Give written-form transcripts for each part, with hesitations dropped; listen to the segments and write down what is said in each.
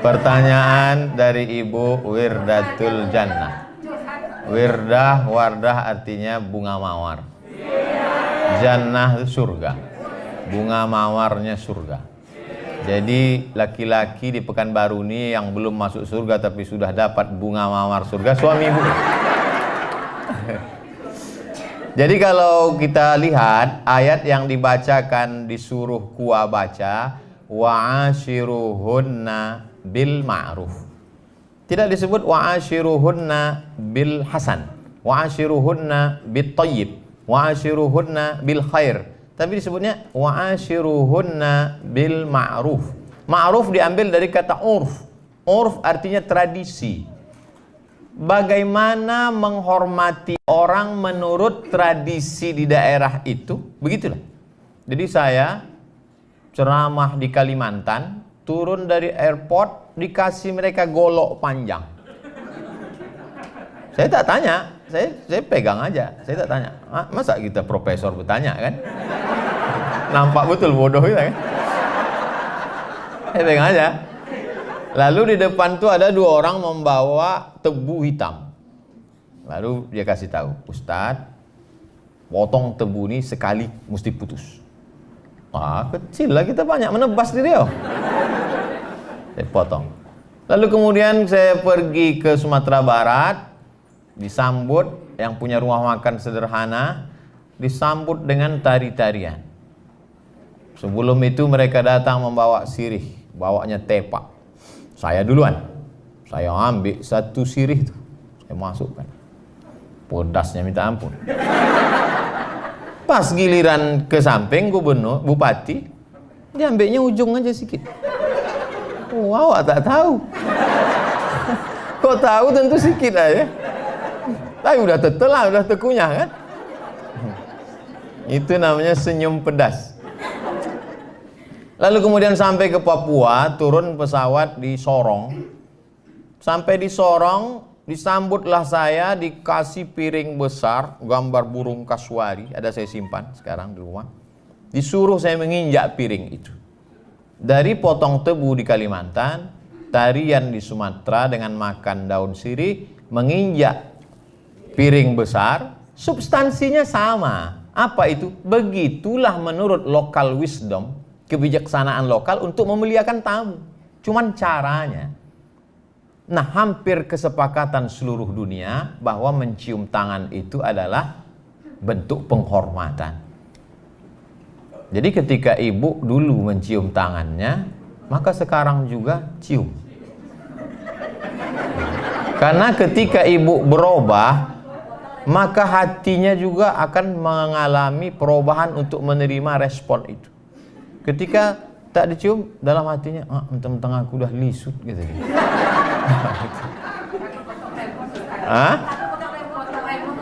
Pertanyaan dari Ibu Wirdatul Jannah. Wirdah, wardah artinya bunga mawar. Jannah itu surga. Bunga mawarnya surga. Jadi laki-laki di Pekanbaru ini yang belum masuk surga tapi sudah dapat bunga mawar surga, suami ibu. Jadi kalau kita lihat ayat yang dibacakan disuruh Kuwa baca, wa'ashiruhunna bil ma'ruf. Tidak disebut wa'ashiruhunna bil hasan, wa'ashiruhunna bit tayyib, wa'ashiruhunna bil khair. Tapi disebutnya wa'ashiruhunna bil ma'ruf. Ma'ruf diambil dari kata urf. Urf artinya tradisi. Bagaimana menghormati orang menurut tradisi di daerah itu, begitulah. Jadi saya ceramah di Kalimantan, turun dari airport dikasih mereka golok panjang. Saya tak tanya, saya pegang aja, saya tak tanya. Masa kita profesor bertanya kan? Nampak betul bodoh kita kan? Saya pegang aja. Lalu di depan tuh ada dua orang membawa tebu hitam. Lalu dia kasih tahu, Ustadz, potong tebu ini sekali mesti putus. Kecil lah, kita banyak menebas diri. Saya potong. Lalu kemudian saya pergi ke Sumatera Barat, disambut yang punya rumah makan sederhana, disambut dengan tari-tarian. Sebelum itu mereka datang membawa sirih, bawanya tepak. Saya duluan, saya ambil satu sirih itu, saya masukkan. Pedasnya minta ampun. Pas giliran ke samping gubernur, bupati, dia ambilnya ujung aja sedikit. Wow, tak tahu. Kok tahu tentu sedikit aja. Tapi udah tetelah, udah tekunyah kan. Itu namanya senyum pedas. Lalu kemudian sampai ke Papua, turun pesawat di Sorong. Sampai di Sorong, disambutlah saya, dikasih piring besar, gambar burung kasuari, ada saya simpan sekarang di rumah. Disuruh saya menginjak piring itu. Dari potong tebu di Kalimantan, tarian di Sumatera dengan makan daun sirih, menginjak piring besar, substansinya sama. Apa itu? Begitulah menurut local wisdom, kebijaksanaan lokal untuk memuliakan tamu. Cuman caranya. Nah, hampir kesepakatan seluruh dunia bahwa mencium tangan itu adalah bentuk penghormatan. Jadi ketika ibu dulu mencium tangannya, maka sekarang juga cium. Karena ketika ibu berubah, maka hatinya juga akan mengalami perubahan untuk menerima respon itu. Ketika tak dicium, dalam hatinya, mentang-mentang aku udah lisut gitu.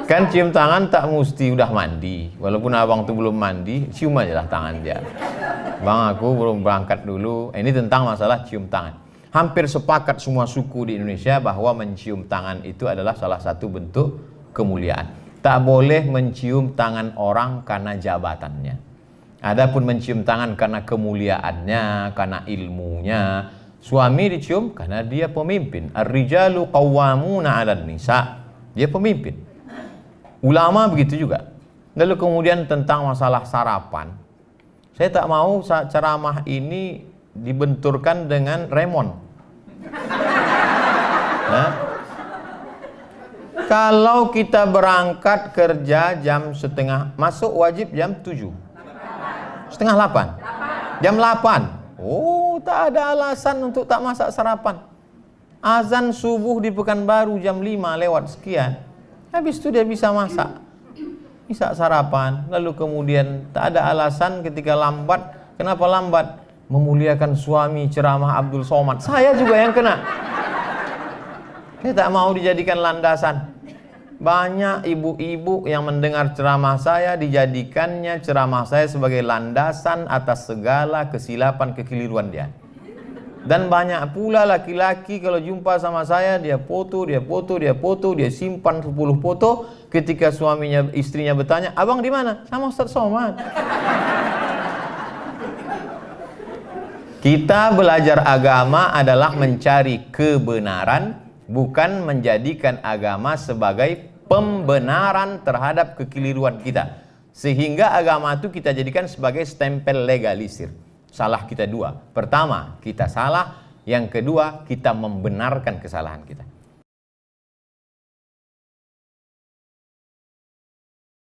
Kan cium tangan tak mesti udah mandi. Walaupun abang tuh belum mandi, cium aja lah tangan dia. Bang, aku belum berangkat dulu. Ini tentang masalah cium tangan. Hampir sepakat semua suku di Indonesia bahwa mencium tangan itu adalah salah satu bentuk kemuliaan. Tak boleh mencium tangan orang karena jabatannya. Adapun mencium tangan karena kemuliaannya, karena ilmunya. Suami dicium karena dia pemimpin. Ar-rijalu qawwamuna 'alan nisa. Dia pemimpin. Ulama begitu juga. Lalu kemudian tentang masalah sarapan. Saya tak mau ceramah ini dibenturkan dengan remon. Nah, kalau kita berangkat kerja jam setengah, masuk wajib jam 7. Setengah 8. Jam 8. Oh, tak ada alasan untuk tak masak sarapan. Azan subuh di Pekanbaru jam 5 lewat sekian. Habis itu dia bisa masak. Bisa sarapan. Lalu kemudian tak ada alasan ketika lambat. Kenapa lambat? Memuliakan suami, ceramah Abdul Somad. Saya juga yang kena. Saya tak mau dijadikan landasan. Banyak ibu-ibu yang mendengar ceramah saya, dijadikannya ceramah saya sebagai landasan atas segala kesilapan kekeliruan dia. Dan banyak pula laki-laki kalau jumpa sama saya, dia foto, dia simpan 10 foto. Ketika suaminya, istrinya bertanya, abang di mana? Sama Ustaz Somad. Kita belajar agama adalah mencari kebenaran, bukan menjadikan agama sebagai pembenaran terhadap kekeliruan kita. Sehingga agama itu kita jadikan sebagai stempel legalisir. Salah kita dua. Pertama, kita salah. Yang kedua, kita membenarkan kesalahan kita.